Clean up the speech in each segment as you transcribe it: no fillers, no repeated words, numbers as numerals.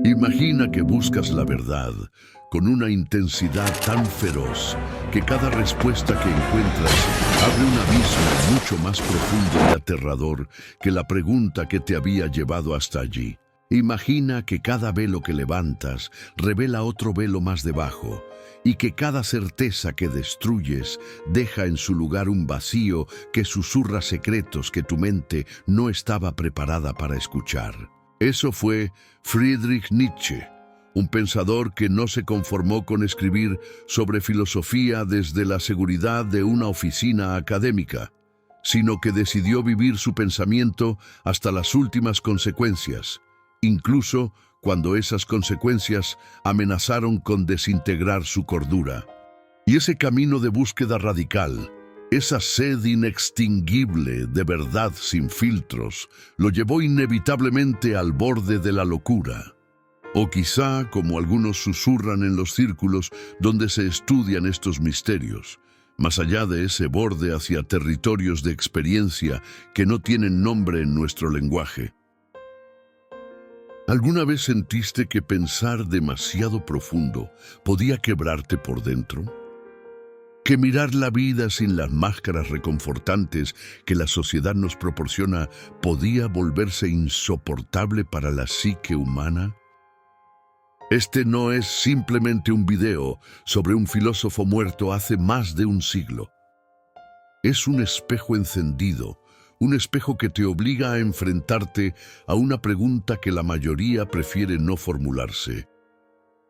Imagina que buscas la verdad con una intensidad tan feroz que cada respuesta que encuentras abre un abismo mucho más profundo y aterrador que la pregunta que te había llevado hasta allí. Imagina que cada velo que levantas revela otro velo más debajo y que cada certeza que destruyes deja en su lugar un vacío que susurra secretos que tu mente no estaba preparada para escuchar. Eso fue Friedrich Nietzsche, un pensador que no se conformó con escribir sobre filosofía desde la seguridad de una oficina académica, sino que decidió vivir su pensamiento hasta las últimas consecuencias, incluso cuando esas consecuencias amenazaron con desintegrar su cordura. Y ese camino de búsqueda radical, esa sed inextinguible de verdad sin filtros, lo llevó inevitablemente al borde de la locura. O quizá, como algunos susurran en los círculos donde se estudian estos misterios, más allá de ese borde hacia territorios de experiencia que no tienen nombre en nuestro lenguaje. ¿Alguna vez sentiste que pensar demasiado profundo podía quebrarte por dentro? ¿Que mirar la vida sin las máscaras reconfortantes que la sociedad nos proporciona podía volverse insoportable para la psique humana? Este no es simplemente un video sobre un filósofo muerto hace más de un siglo. Es un espejo encendido, un espejo que te obliga a enfrentarte a una pregunta que la mayoría prefiere no formularse.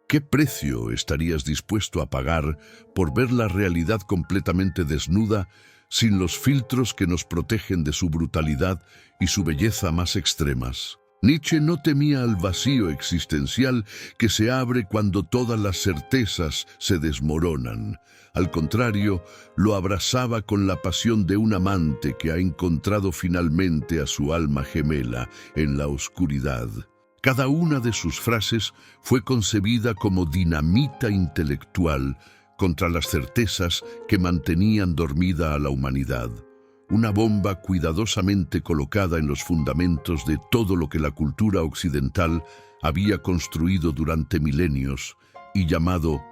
¿Qué precio estarías dispuesto a pagar por ver la realidad completamente desnuda, sin los filtros que nos protegen de su brutalidad y su belleza más extremas? Nietzsche no temía al vacío existencial que se abre cuando todas las certezas se desmoronan. Al contrario, lo abrazaba con la pasión de un amante que ha encontrado finalmente a su alma gemela en la oscuridad. Cada una de sus frases fue concebida como dinamita intelectual contra las certezas que mantenían dormida a la humanidad. Una bomba cuidadosamente colocada en los fundamentos de todo lo que la cultura occidental había construido durante milenios y llamado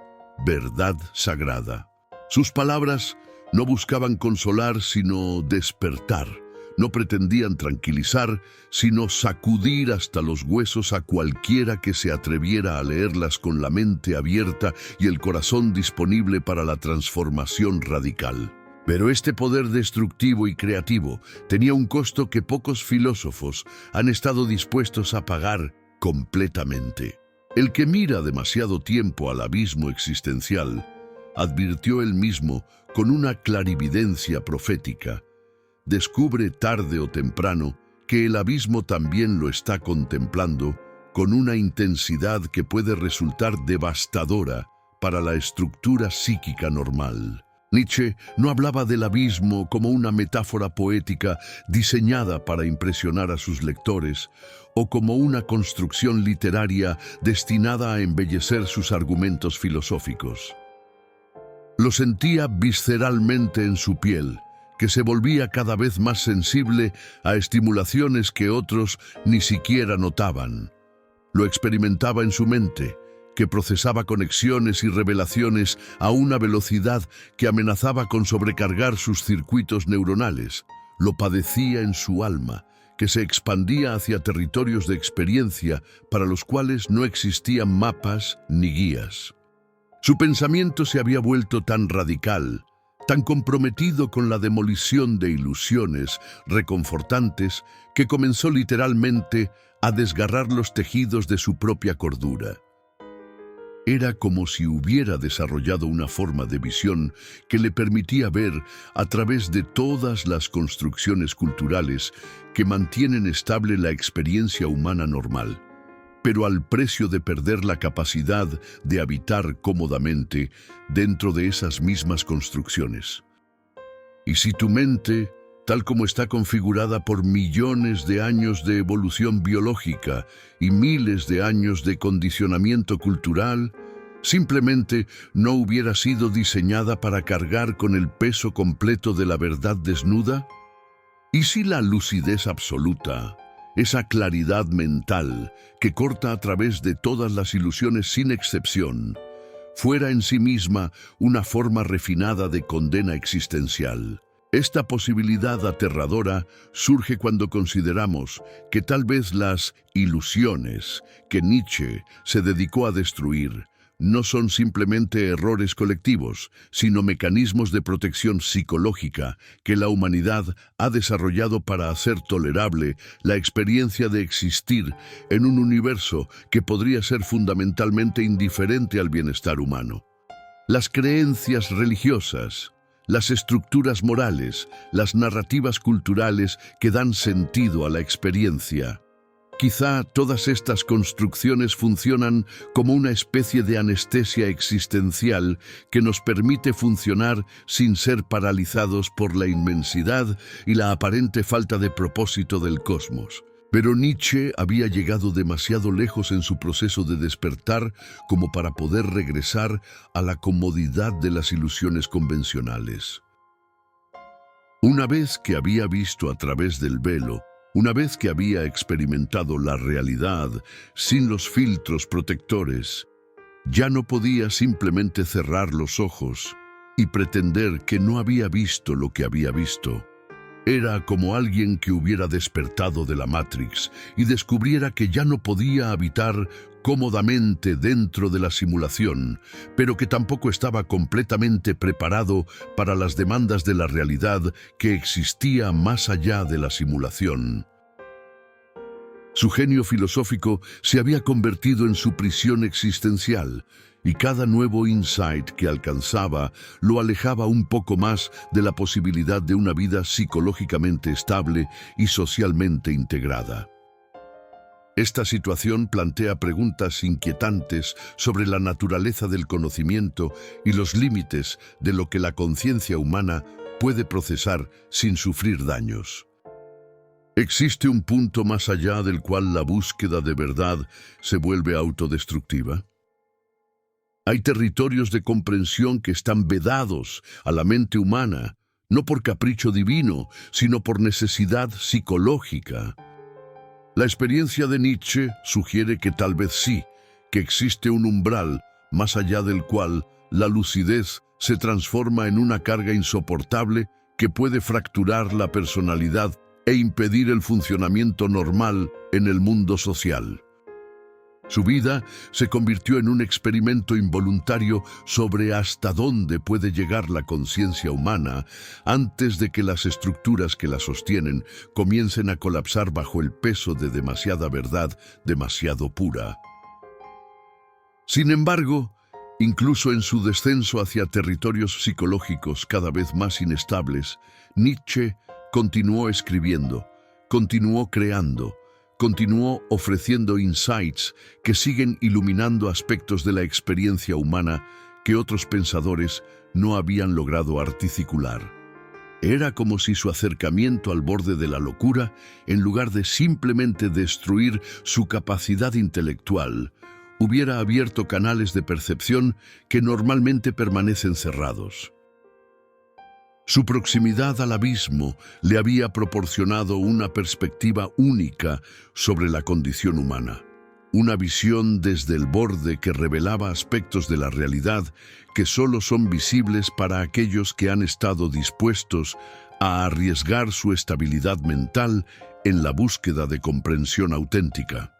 verdad sagrada. Sus palabras no buscaban consolar sino despertar. No pretendían tranquilizar, sino sacudir hasta los huesos a cualquiera que se atreviera a leerlas con la mente abierta y el corazón disponible para la transformación radical. Pero este poder destructivo y creativo tenía un costo que pocos filósofos han estado dispuestos a pagar completamente. El que mira demasiado tiempo al abismo existencial, advirtió él mismo con una clarividencia profética, descubre tarde o temprano que el abismo también lo está contemplando con una intensidad que puede resultar devastadora para la estructura psíquica normal. Nietzsche no hablaba del abismo como una metáfora poética diseñada para impresionar a sus lectores o como una construcción literaria destinada a embellecer sus argumentos filosóficos. Lo sentía visceralmente en su piel, que se volvía cada vez más sensible a estimulaciones que otros ni siquiera notaban. Lo experimentaba en su mente, que procesaba conexiones y revelaciones a una velocidad que amenazaba con sobrecargar sus circuitos neuronales. Lo padecía en su alma, que se expandía hacia territorios de experiencia para los cuales no existían mapas ni guías. Su pensamiento se había vuelto tan radical, tan comprometido con la demolición de ilusiones reconfortantes, que comenzó literalmente a desgarrar los tejidos de su propia cordura. Era como si hubiera desarrollado una forma de visión que le permitía ver a través de todas las construcciones culturales que mantienen estable la experiencia humana normal, pero al precio de perder la capacidad de habitar cómodamente dentro de esas mismas construcciones. Y si tu mente, tal como está configurada por millones de años de evolución biológica y miles de años de condicionamiento cultural, simplemente no hubiera sido diseñada para cargar con el peso completo de la verdad desnuda? ¿Y si la lucidez absoluta, esa claridad mental que corta a través de todas las ilusiones sin excepción, fuera en sí misma una forma refinada de condena existencial. Esta posibilidad aterradora surge cuando consideramos que tal vez las ilusiones que Nietzsche se dedicó a destruir no son simplemente errores colectivos, sino mecanismos de protección psicológica que la humanidad ha desarrollado para hacer tolerable la experiencia de existir en un universo que podría ser fundamentalmente indiferente al bienestar humano. Las creencias religiosas, las estructuras morales, las narrativas culturales que dan sentido a la experiencia. Quizá todas estas construcciones funcionan como una especie de anestesia existencial que nos permite funcionar sin ser paralizados por la inmensidad y la aparente falta de propósito del cosmos. Pero Nietzsche había llegado demasiado lejos en su proceso de despertar como para poder regresar a la comodidad de las ilusiones convencionales. Una vez que había visto a través del velo, una vez que había experimentado la realidad sin los filtros protectores, ya no podía simplemente cerrar los ojos y pretender que no había visto lo que había visto. Era como alguien que hubiera despertado de la Matrix y descubriera que ya no podía habitar cómodamente dentro de la simulación, pero que tampoco estaba completamente preparado para las demandas de la realidad que existía más allá de la simulación. Su genio filosófico se había convertido en su prisión existencial, y cada nuevo insight que alcanzaba lo alejaba un poco más de la posibilidad de una vida psicológicamente estable y socialmente integrada. Esta situación plantea preguntas inquietantes sobre la naturaleza del conocimiento y los límites de lo que la conciencia humana puede procesar sin sufrir daños. ¿Existe un punto más allá del cual la búsqueda de verdad se vuelve autodestructiva? Hay territorios de comprensión que están vedados a la mente humana, no por capricho divino, sino por necesidad psicológica. La experiencia de Nietzsche sugiere que tal vez sí, que existe un umbral más allá del cual la lucidez se transforma en una carga insoportable que puede fracturar la personalidad e impedir el funcionamiento normal en el mundo social. Su vida se convirtió en un experimento involuntario sobre hasta dónde puede llegar la conciencia humana antes de que las estructuras que la sostienen comiencen a colapsar bajo el peso de demasiada verdad, demasiado pura. Sin embargo, incluso en su descenso hacia territorios psicológicos cada vez más inestables, Nietzsche continuó escribiendo, continuó creando, continuó ofreciendo insights que siguen iluminando aspectos de la experiencia humana que otros pensadores no habían logrado articular. Era como si su acercamiento al borde de la locura, en lugar de simplemente destruir su capacidad intelectual, hubiera abierto canales de percepción que normalmente permanecen cerrados. Su proximidad al abismo le había proporcionado una perspectiva única sobre la condición humana, una visión desde el borde que revelaba aspectos de la realidad que solo son visibles para aquellos que han estado dispuestos a arriesgar su estabilidad mental en la búsqueda de comprensión auténtica.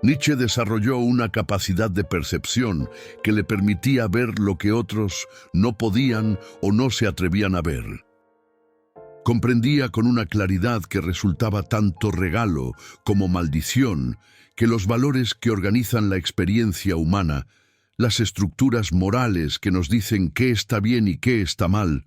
Nietzsche desarrolló una capacidad de percepción que le permitía ver lo que otros no podían o no se atrevían a ver. Comprendía con una claridad que resultaba tanto regalo como maldición que los valores que organizan la experiencia humana, las estructuras morales que nos dicen qué está bien y qué está mal,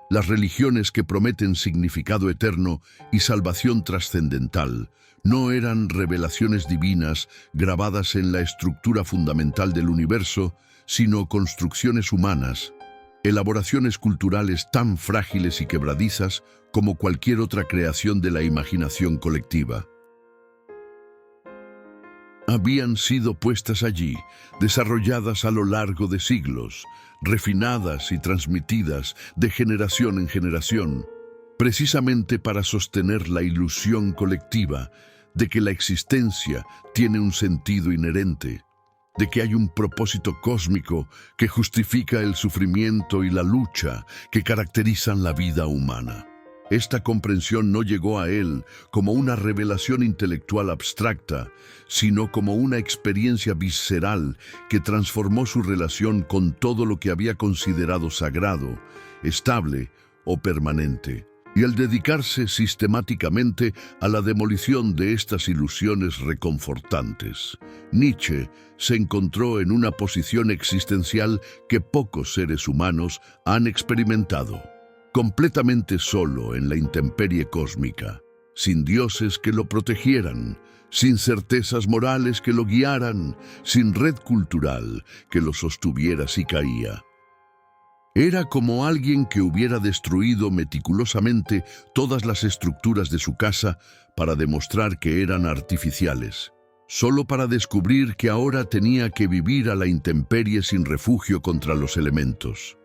las religiones que prometen significado eterno y salvación trascendental, no eran revelaciones divinas grabadas en la estructura fundamental del universo, sino construcciones humanas, elaboraciones culturales tan frágiles y quebradizas como cualquier otra creación de la imaginación colectiva. Habían sido puestas allí, desarrolladas a lo largo de siglos, refinadas y transmitidas de generación en generación, precisamente para sostener la ilusión colectiva de que la existencia tiene un sentido inherente, de que hay un propósito cósmico que justifica el sufrimiento y la lucha que caracterizan la vida humana. Esta comprensión no llegó a él como una revelación intelectual abstracta, sino como una experiencia visceral que transformó su relación con todo lo que había considerado sagrado, estable o permanente. Y al dedicarse sistemáticamente a la demolición de estas ilusiones reconfortantes, Nietzsche se encontró en una posición existencial que pocos seres humanos han experimentado. Completamente solo en la intemperie cósmica, sin dioses que lo protegieran, sin certezas morales que lo guiaran, sin red cultural que lo sostuviera si caía. Era como alguien que hubiera destruido meticulosamente todas las estructuras de su casa para demostrar que eran artificiales, solo para descubrir que ahora tenía que vivir a la intemperie sin refugio contra los elementos.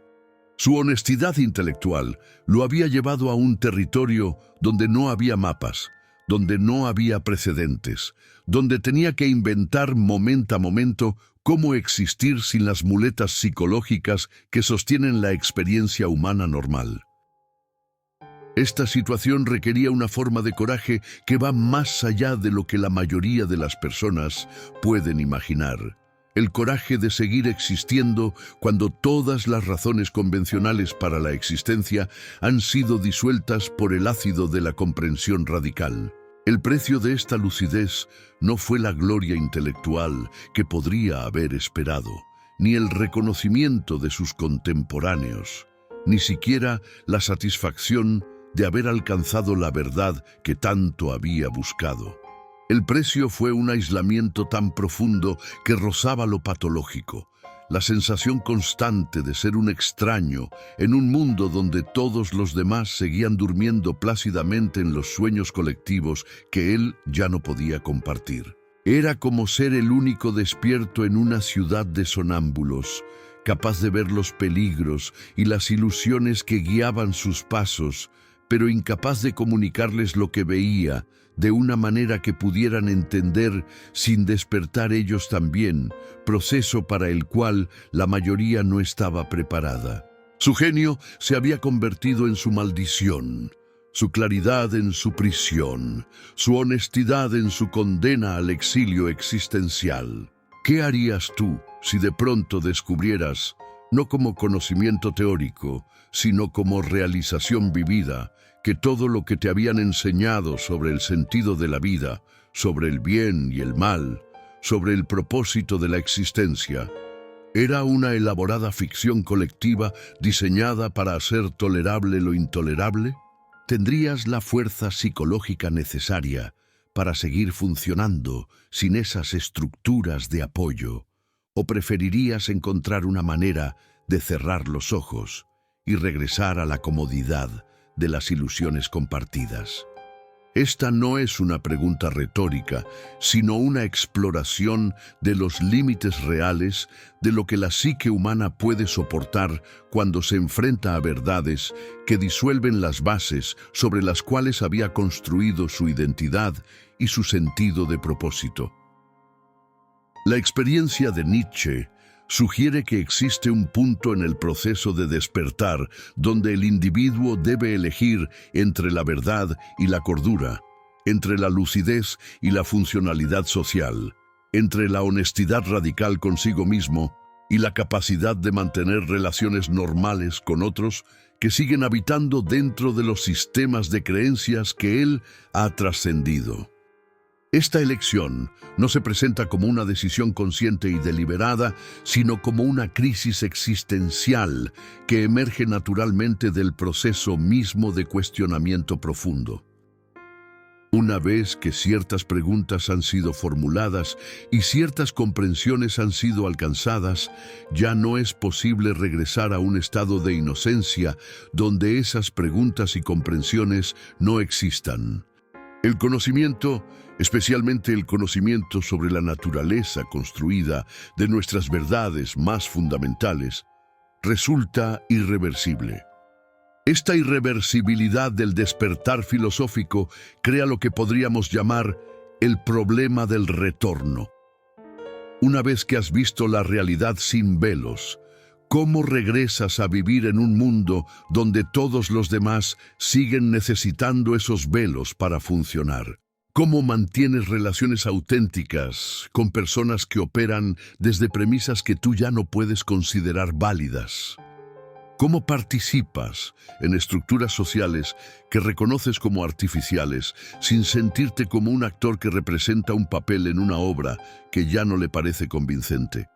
Su honestidad intelectual lo había llevado a un territorio donde no había mapas, donde no había precedentes, donde tenía que inventar momento a momento cómo existir sin las muletas psicológicas que sostienen la experiencia humana normal. Esta situación requería una forma de coraje que va más allá de lo que la mayoría de las personas pueden imaginar. El coraje de seguir existiendo cuando todas las razones convencionales para la existencia han sido disueltas por el ácido de la comprensión radical. El precio de esta lucidez no fue la gloria intelectual que podría haber esperado, ni el reconocimiento de sus contemporáneos, ni siquiera la satisfacción de haber alcanzado la verdad que tanto había buscado. El precio fue un aislamiento tan profundo que rozaba lo patológico, la sensación constante de ser un extraño en un mundo donde todos los demás seguían durmiendo plácidamente en los sueños colectivos que él ya no podía compartir. Era como ser el único despierto en una ciudad de sonámbulos, capaz de ver los peligros y las ilusiones que guiaban sus pasos, pero incapaz de comunicarles lo que veía, de una manera que pudieran entender sin despertar ellos también, proceso para el cual la mayoría no estaba preparada. Su genio se había convertido en su maldición, su claridad en su prisión, su honestidad en su condena al exilio existencial. ¿Qué harías tú si de pronto descubrieras, no como conocimiento teórico, sino como realización vivida, que todo lo que te habían enseñado sobre el sentido de la vida, sobre el bien y el mal, sobre el propósito de la existencia, era una elaborada ficción colectiva diseñada para hacer tolerable lo intolerable? ¿Tendrías la fuerza psicológica necesaria para seguir funcionando sin esas estructuras de apoyo? ¿O preferirías encontrar una manera de cerrar los ojos y regresar a la comodidad de las ilusiones compartidas? Esta no es una pregunta retórica, sino una exploración de los límites reales de lo que la psique humana puede soportar cuando se enfrenta a verdades que disuelven las bases sobre las cuales había construido su identidad y su sentido de propósito. La experiencia de Nietzsche sugiere que existe un punto en el proceso de despertar donde el individuo debe elegir entre la verdad y la cordura, entre la lucidez y la funcionalidad social, entre la honestidad radical consigo mismo y la capacidad de mantener relaciones normales con otros que siguen habitando dentro de los sistemas de creencias que él ha trascendido. Esta elección no se presenta como una decisión consciente y deliberada, sino como una crisis existencial que emerge naturalmente del proceso mismo de cuestionamiento profundo. Una vez que ciertas preguntas han sido formuladas y ciertas comprensiones han sido alcanzadas, ya no es posible regresar a un estado de inocencia donde esas preguntas y comprensiones no existan. El conocimiento, especialmente el conocimiento sobre la naturaleza construida de nuestras verdades más fundamentales, resulta irreversible. Esta irreversibilidad del despertar filosófico crea lo que podríamos llamar El problema del retorno. Una vez que has visto la realidad sin velos, ¿cómo regresas a vivir en un mundo donde todos los demás siguen necesitando esos velos para funcionar? ¿Cómo mantienes relaciones auténticas con personas que operan desde premisas que tú ya no puedes considerar válidas? ¿Cómo participas en estructuras sociales que reconoces como artificiales sin sentirte como un actor que representa un papel en una obra que ya no le parece convincente?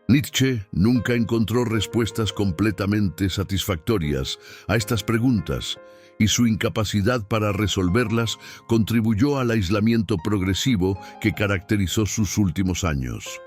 Nietzsche nunca encontró respuestas completamente satisfactorias a estas preguntas, y su incapacidad para resolverlas contribuyó al aislamiento progresivo que caracterizó sus últimos años.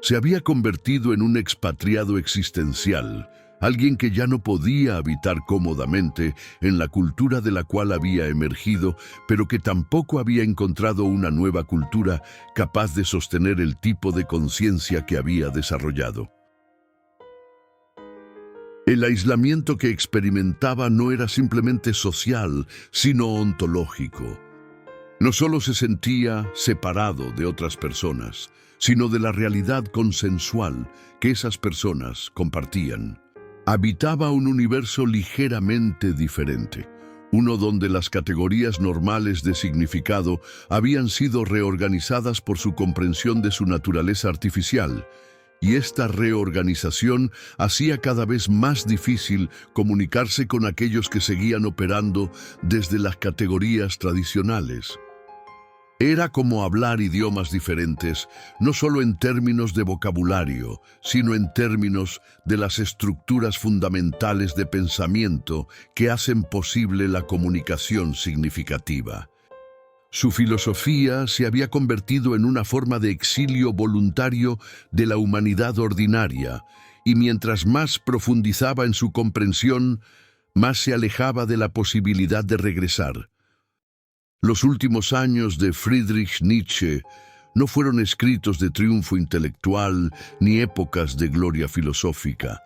Se había convertido en un expatriado existencial, alguien que ya no podía habitar cómodamente en la cultura de la cual había emergido, pero que tampoco había encontrado una nueva cultura capaz de sostener el tipo de conciencia que había desarrollado. El aislamiento que experimentaba no era simplemente social, sino ontológico. No solo se sentía separado de otras personas, sino de la realidad consensual que esas personas compartían. Habitaba un universo ligeramente diferente, uno donde las categorías normales de significado habían sido reorganizadas por su comprensión de su naturaleza artificial, y esta reorganización hacía cada vez más difícil comunicarse con aquellos que seguían operando desde las categorías tradicionales. Era como hablar idiomas diferentes, no solo en términos de vocabulario, sino en términos de las estructuras fundamentales de pensamiento que hacen posible la comunicación significativa. Su filosofía se había convertido en una forma de exilio voluntario de la humanidad ordinaria, y mientras más profundizaba en su comprensión, más se alejaba de la posibilidad de regresar. Los últimos años de Friedrich Nietzsche no fueron escritos de triunfo intelectual ni épocas de gloria filosófica,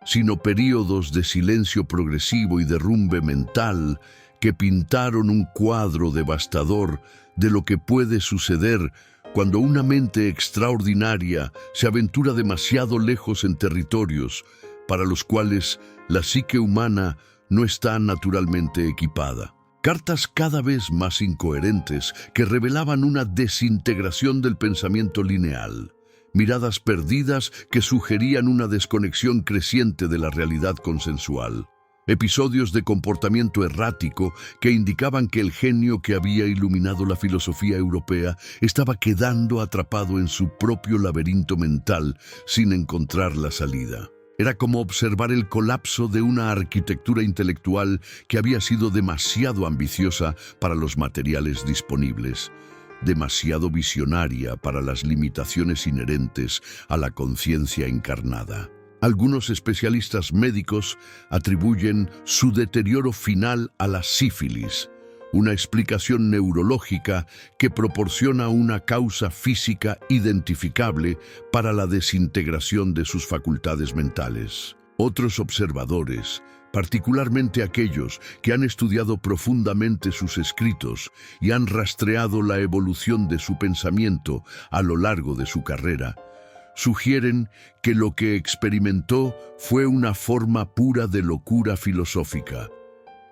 sino períodos de silencio progresivo y derrumbe mental que pintaron un cuadro devastador de lo que puede suceder cuando una mente extraordinaria se aventura demasiado lejos en territorios para los cuales la psique humana no está naturalmente equipada. Cartas cada vez más incoherentes que revelaban una desintegración del pensamiento lineal, miradas perdidas que sugerían una desconexión creciente de la realidad consensual, episodios de comportamiento errático que indicaban que el genio que había iluminado la filosofía europea estaba quedando atrapado en su propio laberinto mental sin encontrar la salida. Era como observar el colapso de una arquitectura intelectual que había sido demasiado ambiciosa para los materiales disponibles, demasiado visionaria para las limitaciones inherentes a la conciencia encarnada. Algunos especialistas médicos atribuyen su deterioro final a la sífilis, una explicación neurológica que proporciona una causa física identificable para la desintegración de sus facultades mentales. Otros observadores, particularmente aquellos que han estudiado profundamente sus escritos y han rastreado la evolución de su pensamiento a lo largo de su carrera, sugieren que lo que experimentó fue una forma pura de locura filosófica,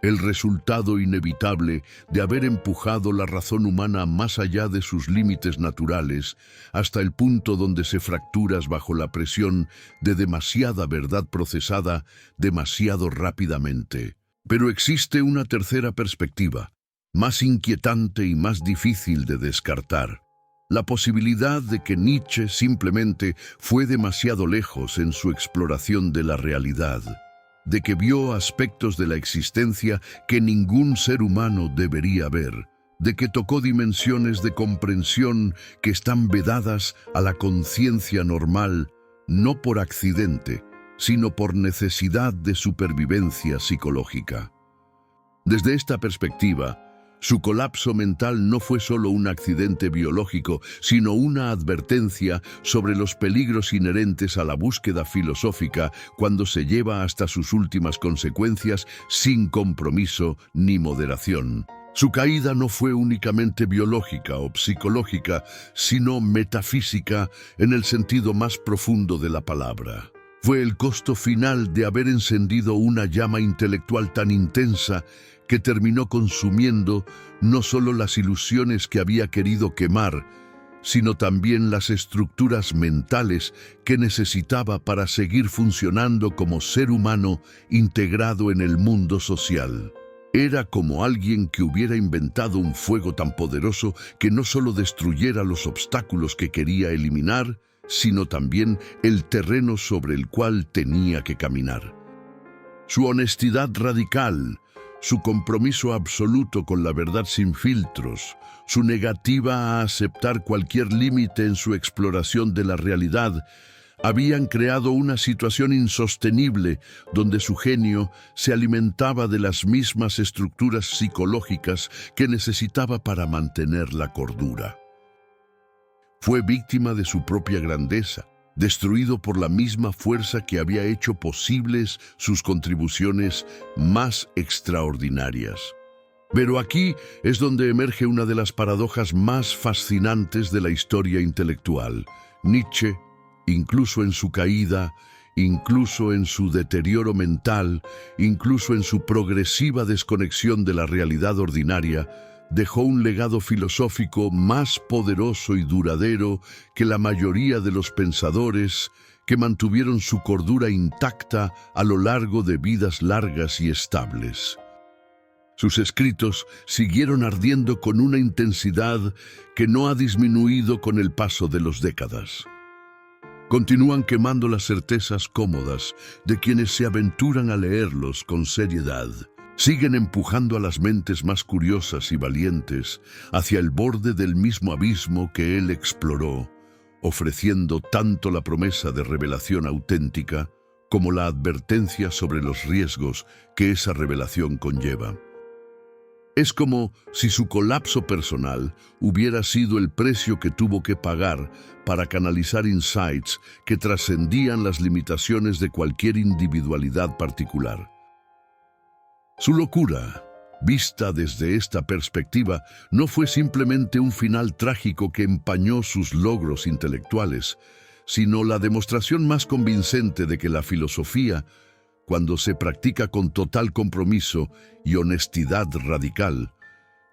el resultado inevitable de haber empujado la razón humana más allá de sus límites naturales, hasta el punto donde se fracturas bajo la presión de demasiada verdad procesada demasiado rápidamente. Pero existe una tercera perspectiva, más inquietante y más difícil de descartar. La posibilidad de que Nietzsche simplemente fue demasiado lejos en su exploración de la realidad, de que vio aspectos de la existencia que ningún ser humano debería ver, de que tocó dimensiones de comprensión que están vedadas a la conciencia normal, no por accidente, sino por necesidad de supervivencia psicológica. Desde esta perspectiva, su colapso mental no fue solo un accidente biológico, sino una advertencia sobre los peligros inherentes a la búsqueda filosófica cuando se lleva hasta sus últimas consecuencias sin compromiso ni moderación. Su caída no fue únicamente biológica o psicológica, sino metafísica en el sentido más profundo de la palabra. Fue el costo final de haber encendido una llama intelectual tan intensa que terminó consumiendo no solo las ilusiones que había querido quemar, sino también las estructuras mentales que necesitaba para seguir funcionando como ser humano integrado en el mundo social. Era como alguien que hubiera inventado un fuego tan poderoso que no solo destruyera los obstáculos que quería eliminar, sino también el terreno sobre el cual tenía que caminar. Su honestidad radical, su compromiso absoluto con la verdad sin filtros, su negativa a aceptar cualquier límite en su exploración de la realidad, habían creado una situación insostenible donde su genio se alimentaba de las mismas estructuras psicológicas que necesitaba para mantener la cordura. Fue víctima de su propia grandeza, destruido por la misma fuerza que había hecho posibles sus contribuciones más extraordinarias. Pero aquí es donde emerge una de las paradojas más fascinantes de la historia intelectual. Nietzsche, incluso en su caída, incluso en su deterioro mental, incluso en su progresiva desconexión de la realidad ordinaria, dejó un legado filosófico más poderoso y duradero que la mayoría de los pensadores que mantuvieron su cordura intacta a lo largo de vidas largas y estables. Sus escritos siguieron ardiendo con una intensidad que no ha disminuido con el paso de las décadas. Continúan quemando las certezas cómodas de quienes se aventuran a leerlos con seriedad. Siguen empujando a las mentes más curiosas y valientes hacia el borde del mismo abismo que él exploró, ofreciendo tanto la promesa de revelación auténtica como la advertencia sobre los riesgos que esa revelación conlleva. Es como si su colapso personal hubiera sido el precio que tuvo que pagar para canalizar insights que trascendían las limitaciones de cualquier individualidad particular. Su locura, vista desde esta perspectiva, no fue simplemente un final trágico que empañó sus logros intelectuales, sino la demostración más convincente de que la filosofía, cuando se practica con total compromiso y honestidad radical,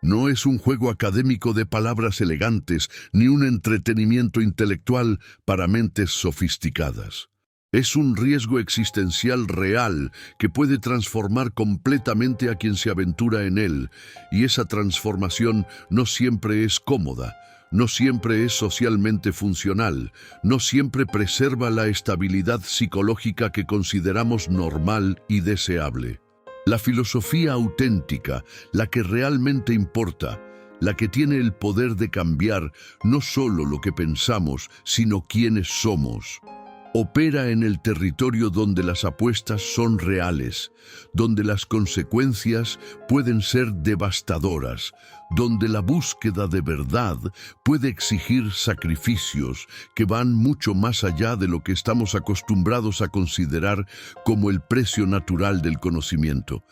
no es un juego académico de palabras elegantes ni un entretenimiento intelectual para mentes sofisticadas. Es un riesgo existencial real que puede transformar completamente a quien se aventura en él, y esa transformación no siempre es cómoda, no siempre es socialmente funcional, no siempre preserva la estabilidad psicológica que consideramos normal y deseable. La filosofía auténtica, la que realmente importa, la que tiene el poder de cambiar no solo lo que pensamos, sino quiénes somos, opera en el territorio donde las apuestas son reales, donde las consecuencias pueden ser devastadoras, donde la búsqueda de verdad puede exigir sacrificios que van mucho más allá de lo que estamos acostumbrados a considerar como el precio natural del conocimiento.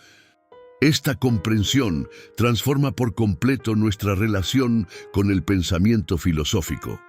Esta comprensión transforma por completo nuestra relación con el pensamiento filosófico.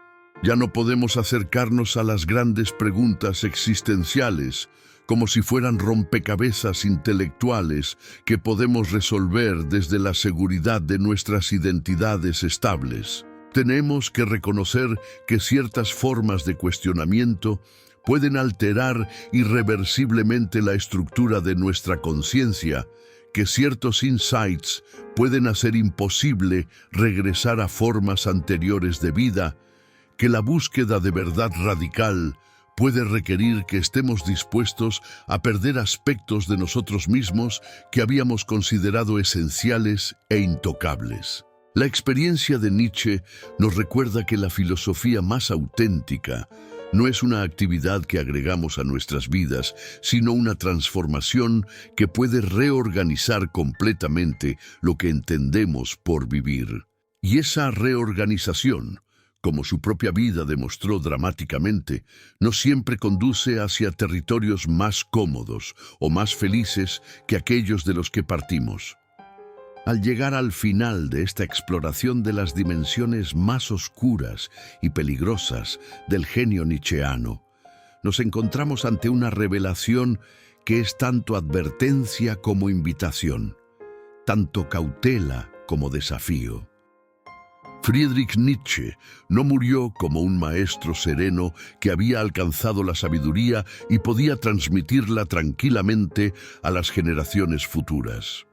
Ya no podemos acercarnos a las grandes preguntas existenciales como si fueran rompecabezas intelectuales que podemos resolver desde la seguridad de nuestras identidades estables. Tenemos que reconocer que ciertas formas de cuestionamiento pueden alterar irreversiblemente la estructura de nuestra conciencia, que ciertos insights pueden hacer imposible regresar a formas anteriores de vida, que la búsqueda de verdad radical puede requerir que estemos dispuestos a perder aspectos de nosotros mismos que habíamos considerado esenciales e intocables. La experiencia de Nietzsche nos recuerda que la filosofía más auténtica no es una actividad que agregamos a nuestras vidas, sino una transformación que puede reorganizar completamente lo que entendemos por vivir. Y esa reorganización, como su propia vida demostró dramáticamente, no siempre conduce hacia territorios más cómodos o más felices que aquellos de los que partimos. Al llegar al final de esta exploración de las dimensiones más oscuras y peligrosas del genio nietzscheano, nos encontramos ante una revelación que es tanto advertencia como invitación, tanto cautela como desafío. Friedrich Nietzsche no murió como un maestro sereno que había alcanzado la sabiduría y podía transmitirla tranquilamente a las generaciones futuras.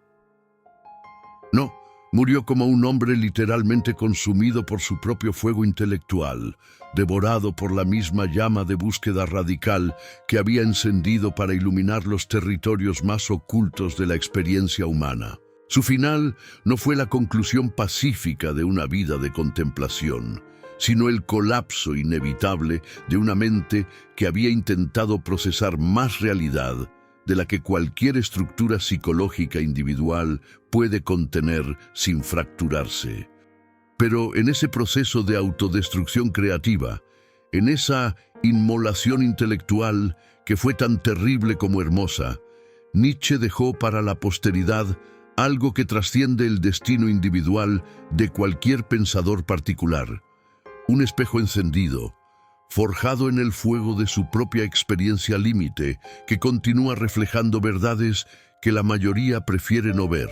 No, murió como un hombre literalmente consumido por su propio fuego intelectual, devorado por la misma llama de búsqueda radical que había encendido para iluminar los territorios más ocultos de la experiencia humana. Su final no fue la conclusión pacífica de una vida de contemplación, sino el colapso inevitable de una mente que había intentado procesar más realidad de la que cualquier estructura psicológica individual puede contener sin fracturarse. Pero en ese proceso de autodestrucción creativa, en esa inmolación intelectual que fue tan terrible como hermosa, Nietzsche dejó para la posteridad algo que trasciende el destino individual de cualquier pensador particular, un espejo encendido, forjado en el fuego de su propia experiencia límite, que continúa reflejando verdades que la mayoría prefiere no ver.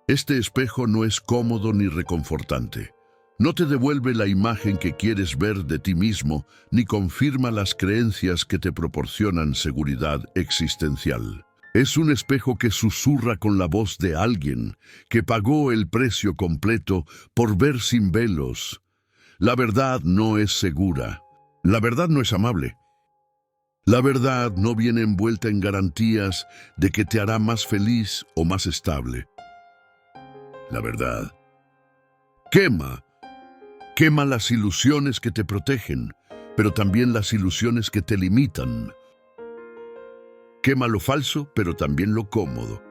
Este espejo no es cómodo ni reconfortante. No te devuelve la imagen que quieres ver de ti mismo, ni confirma las creencias que te proporcionan seguridad existencial. Es un espejo que susurra con la voz de alguien que pagó el precio completo por ver sin velos. La verdad no es segura. La verdad no es amable. La verdad no viene envuelta en garantías de que te hará más feliz o más estable. La verdad quema las ilusiones que te protegen, pero también las ilusiones que te limitan. Quema lo falso, pero también lo cómodo.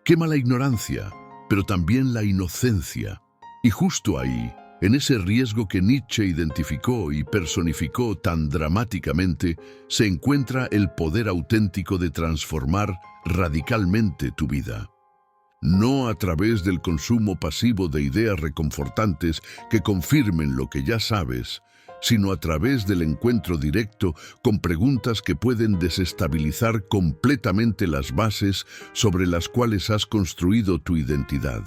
Quema la ignorancia, pero también la inocencia. Y justo ahí, en ese riesgo que Nietzsche identificó y personificó tan dramáticamente, se encuentra el poder auténtico de transformar radicalmente tu vida. No a través del consumo pasivo de ideas reconfortantes que confirmen lo que ya sabes, sino a través del encuentro directo con preguntas que pueden desestabilizar completamente las bases sobre las cuales has construido tu identidad.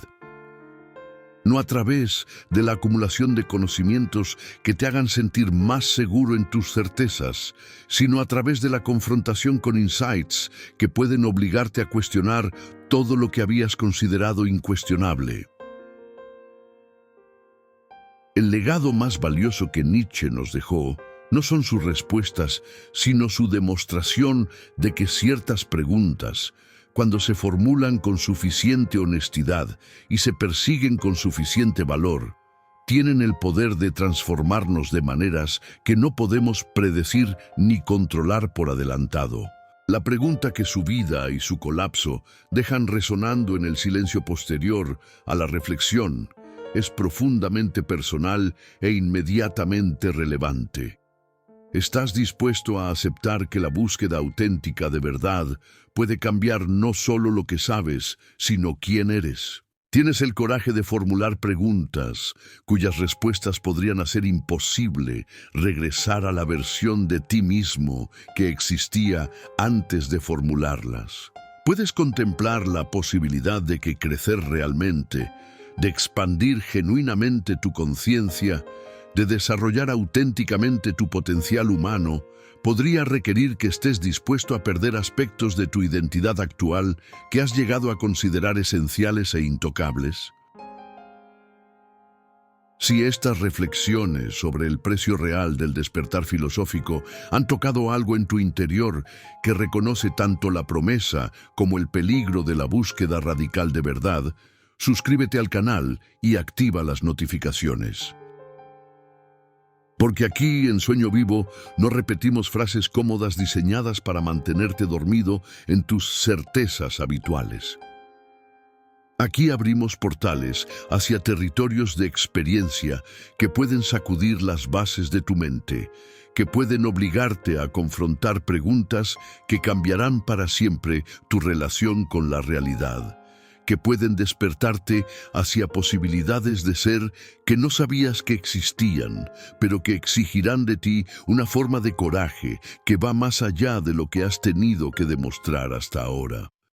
No a través de la acumulación de conocimientos que te hagan sentir más seguro en tus certezas, sino a través de la confrontación con insights que pueden obligarte a cuestionar todo lo que habías considerado incuestionable. El legado más valioso que Nietzsche nos dejó no son sus respuestas, sino su demostración de que ciertas preguntas, cuando se formulan con suficiente honestidad y se persiguen con suficiente valor, tienen el poder de transformarnos de maneras que no podemos predecir ni controlar por adelantado. La pregunta que su vida y su colapso dejan resonando en el silencio posterior a la reflexión es profundamente personal e inmediatamente relevante. ¿Estás dispuesto a aceptar que la búsqueda auténtica de verdad puede cambiar no solo lo que sabes, sino quién eres? ¿Tienes el coraje de formular preguntas cuyas respuestas podrían hacer imposible regresar a la versión de ti mismo que existía antes de formularlas? ¿Puedes contemplar la posibilidad de que crecer realmente, de expandir genuinamente tu conciencia, de desarrollar auténticamente tu potencial humano, podría requerir que estés dispuesto a perder aspectos de tu identidad actual que has llegado a considerar esenciales e intocables? Si estas reflexiones sobre el precio real del despertar filosófico han tocado algo en tu interior que reconoce tanto la promesa como el peligro de la búsqueda radical de verdad, suscríbete al canal y activa las notificaciones. Porque aquí, en Sueño Vivo, no repetimos frases cómodas diseñadas para mantenerte dormido en tus certezas habituales. Aquí abrimos portales hacia territorios de experiencia que pueden sacudir las bases de tu mente, que pueden obligarte a confrontar preguntas que cambiarán para siempre tu relación con la realidad, que pueden despertarte hacia posibilidades de ser que no sabías que existían, pero que exigirán de ti una forma de coraje que va más allá de lo que has tenido que demostrar hasta ahora.